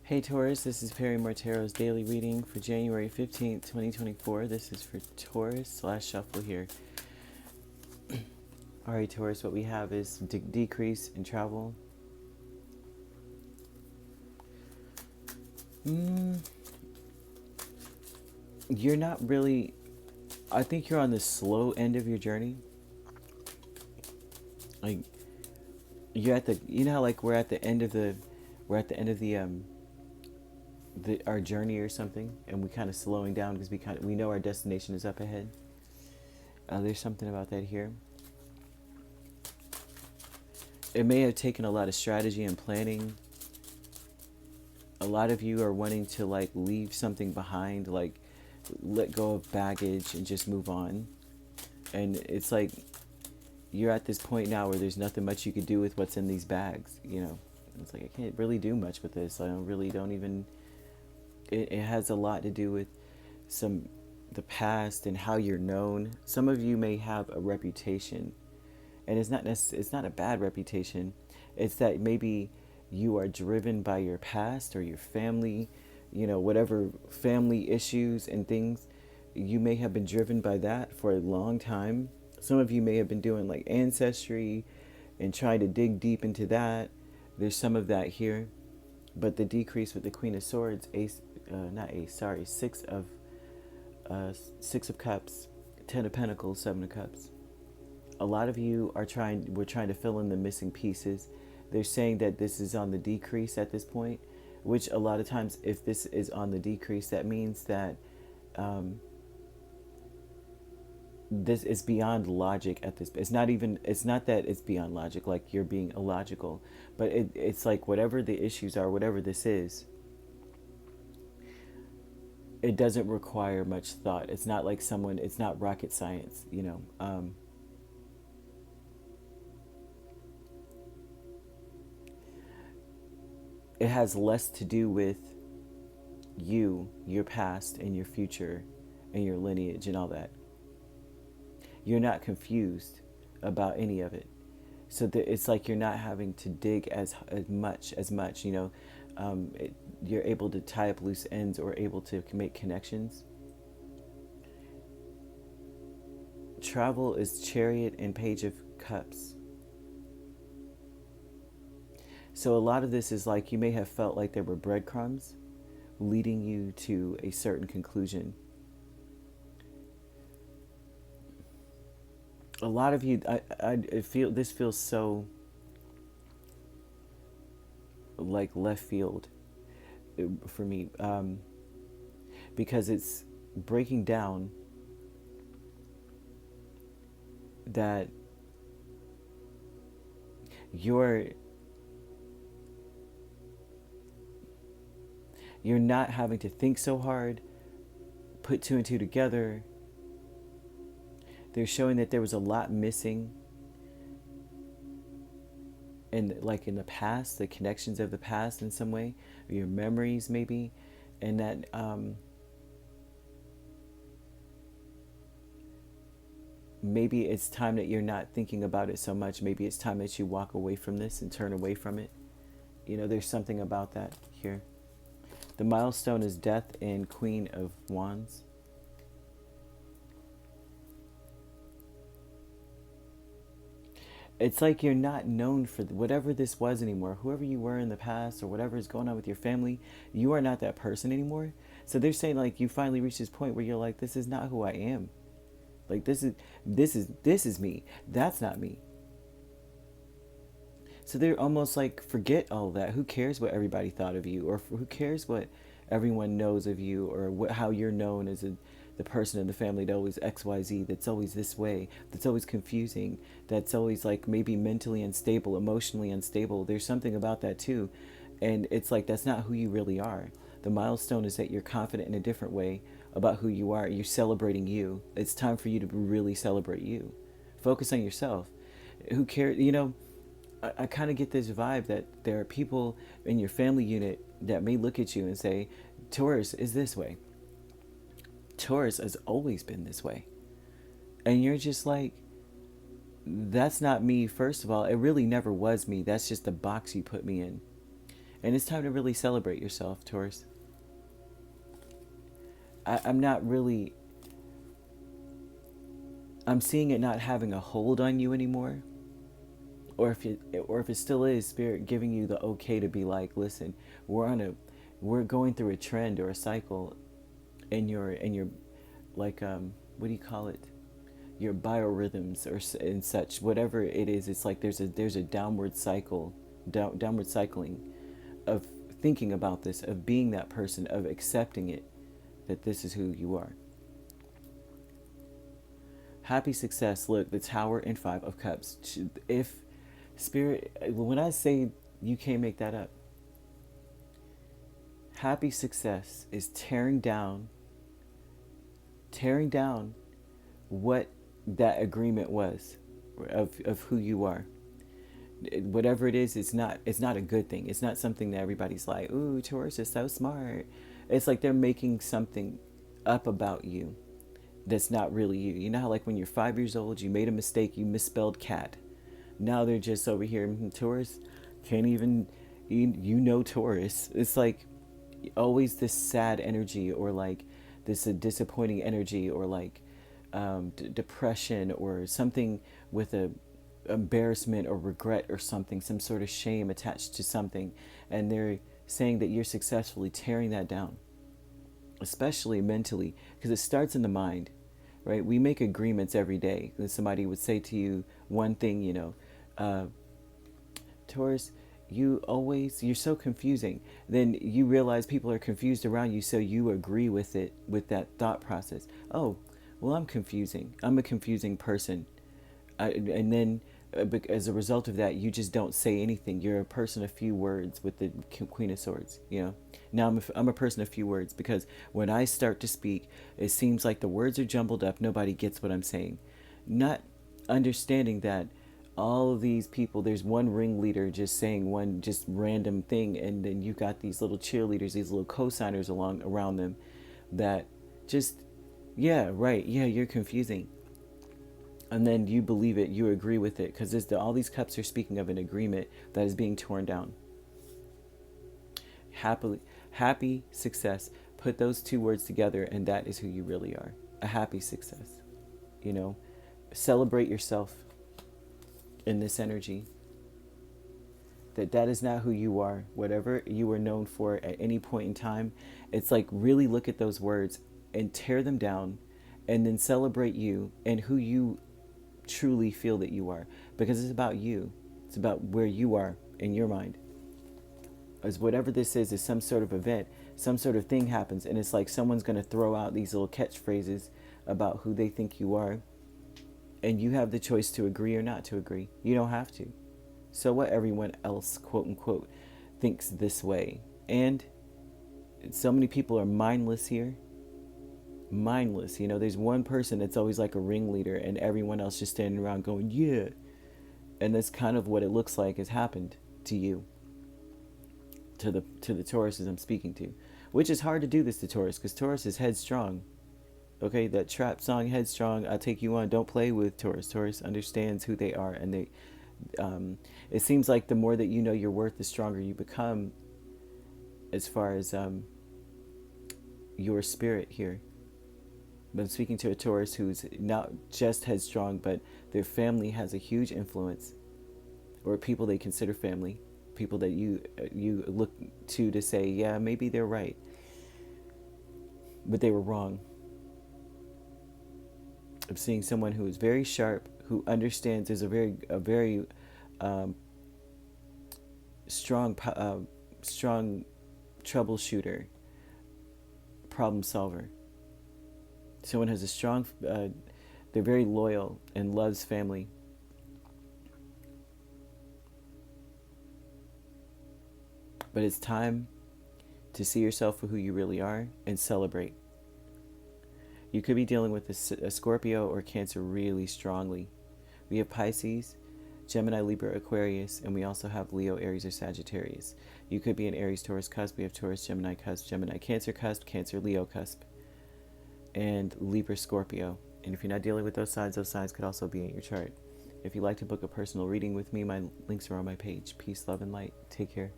Hey Taurus, this is Perrymore Tarot's daily reading for January 15th, 2024. This is for Taurus / shuffle here. Alright Taurus, what we have is decrease in travel. You're not really, I think you're on the slow end of your journey. Like, you're at the, you know how like we're at the end of the our journey or something, and we kind of slowing down because we know our destination is up ahead. There's something about that here. It may have taken a lot of strategy and planning. A lot of you are wanting to like leave something behind, like let go of baggage and just move on. And it's like you're at this point now where there's nothing much you could do with what's in these bags, you know. It's like I can't really do much with this. I don't even. It has a lot to do with the past and how you're known. Some of you may have a reputation, and it's not a bad reputation. It's that maybe you are driven by your past or your family, you know, whatever family issues and things. You may have been driven by that for a long time. Some of you may have been doing like ancestry and trying to dig deep into that. There's some of that here. But the decrease with the Queen of Swords, Six of Cups, Ten of Pentacles, Seven of Cups. A lot of you we're trying to fill in the missing pieces. They're saying that this is on the decrease at this point, which a lot of times if this is on the decrease, that means that this is beyond logic at this. It's not that it's beyond logic, like you're being illogical, but it's like whatever the issues are, whatever this is, it doesn't require much thought. It's not like it's not rocket science, you know. It has less to do with you, your past and your future and your lineage and all that. You're not confused about any of it. So it's like you're not having to dig as much, you know. You're able to tie up loose ends or able to make connections. Travel is Chariot and Page of Cups. So a lot of this is like you may have felt like there were breadcrumbs leading you to a certain conclusion. A lot of you, I feel this feels so like left field for me, because it's breaking down that you're not having to think so hard, put two and two together. They're showing that there was a lot missing in the past, the connections of the past in some way, or your memories maybe, and that maybe it's time that you're not thinking about it so much. Maybe it's time that you walk away from this and turn away from it. You know, there's something about that here. The milestone is Death and Queen of Wands. It's like you're not known for whatever this was anymore. Whoever you were in the past or whatever is going on with your family, you are not that person anymore. So they're saying like you finally reached this point where you're like, this is not who I am. Like this is me. That's not me. So they're almost like, forget all that. Who cares what everybody thought of you, or who cares what everyone knows of you, or how you're known as the person in the family that always XYZ, that's always this way, that's always confusing, that's always like maybe mentally unstable, emotionally unstable. There's something about that too. And it's like, that's not who you really are. The milestone is that you're confident in a different way about who you are. You're celebrating you. It's time for you to really celebrate you. Focus on yourself. Who cares? You know, I kind of get this vibe that there are people in your family unit that may look at you and say, Taurus is this way. Taurus has always been this way. And you're just like, that's not me. First of all, it really never was me. That's just the box you put me in. And it's time to really celebrate yourself, Taurus. I'm not really, I'm seeing it not having a hold on you anymore. Or if it still is, Spirit giving you the okay to be like, listen, we're going through a trend or a cycle in your like what do you call it, your biorhythms and such, whatever it is. It's like there's a downward cycle, downward cycling of thinking about this, of being that person, of accepting it, that this is who you are. Happy success. Look, the Tower and 5 of Cups. If Spirit, when I say, you can't make that up. Happy success is tearing down what that agreement was of who you are. Whatever it is, it's not a good thing. It's not something that everybody's like, ooh, Taurus is so smart. It's like they're making something up about you that's not really you. You know how like when you're 5 years old, you made a mistake, you misspelled cat. Now they're just over here, Taurus can't even, Taurus. It's like always this sad energy, or like this disappointing energy, or like depression, or something with a embarrassment or regret or something, some sort of shame attached to something. And they're saying that you're successfully tearing that down, especially mentally, because it starts in the mind, right? We make agreements every day. Somebody would say to you one thing, Taurus, you're so confusing. Then you realize people are confused around you, so you agree with it, with that thought process. Oh, well, I'm confusing. I'm a confusing person. And then as a result of that, you just don't say anything. You're a person of few words with the Queen of Swords, Now I'm a person of few words, because when I start to speak, it seems like the words are jumbled up. Nobody gets what I'm saying. Not understanding that all of these people, there's one ringleader just saying one just random thing, and then you got these little cheerleaders, these little co-signers around them that just, yeah, right, yeah, you're confusing. And then you believe it, you agree with it, because all these cups are speaking of an agreement that is being torn down. Happy success. Put those two words together, and that is who you really are. A happy success. Celebrate yourself in this energy. That is not who you are. Whatever you were known for at any point in time, it's like really look at those words and tear them down, and then celebrate you and who you truly feel that you are, because it's about you. It's about where you are in your mind. As whatever this is some sort of event, some sort of thing happens, and it's like someone's going to throw out these little catchphrases about who they think you are, and you have the choice to agree or not to agree. You don't have to. So what everyone else, quote unquote, thinks this way. And so many people are mindless here. Mindless. There's one person that's always like a ringleader, and everyone else just standing around going, yeah. And that's kind of what it looks like has happened to you, to the Tauruses I'm speaking to, which is hard to do this to Taurus, because Taurus is headstrong. Okay, that trap song, Headstrong, I'll take you on. Don't play with Taurus. Taurus understands who they are, and they it seems like the more that you know your worth, the stronger you become, as far as your spirit here. But I'm speaking to a Taurus who's not just headstrong, but their family has a huge influence, or people they consider family, people that you look to say, yeah, maybe they're right, but they were wrong. I'm seeing someone who is very sharp, who understands, is a very strong troubleshooter, problem solver. Someone has a strong, they're very loyal and loves family. But it's time to see yourself for who you really are and celebrate. You could be dealing with a Scorpio or Cancer really strongly. We have Pisces, Gemini, Libra, Aquarius, and we also have Leo, Aries, or Sagittarius. You could be an Aries, Taurus cusp. We have Taurus, Gemini cusp, Gemini, Cancer cusp, Cancer, Leo cusp, and Libra, Scorpio. And if you're not dealing with those signs could also be in your chart. If you'd like to book a personal reading with me, my links are on my page. Peace, love, and light. Take care.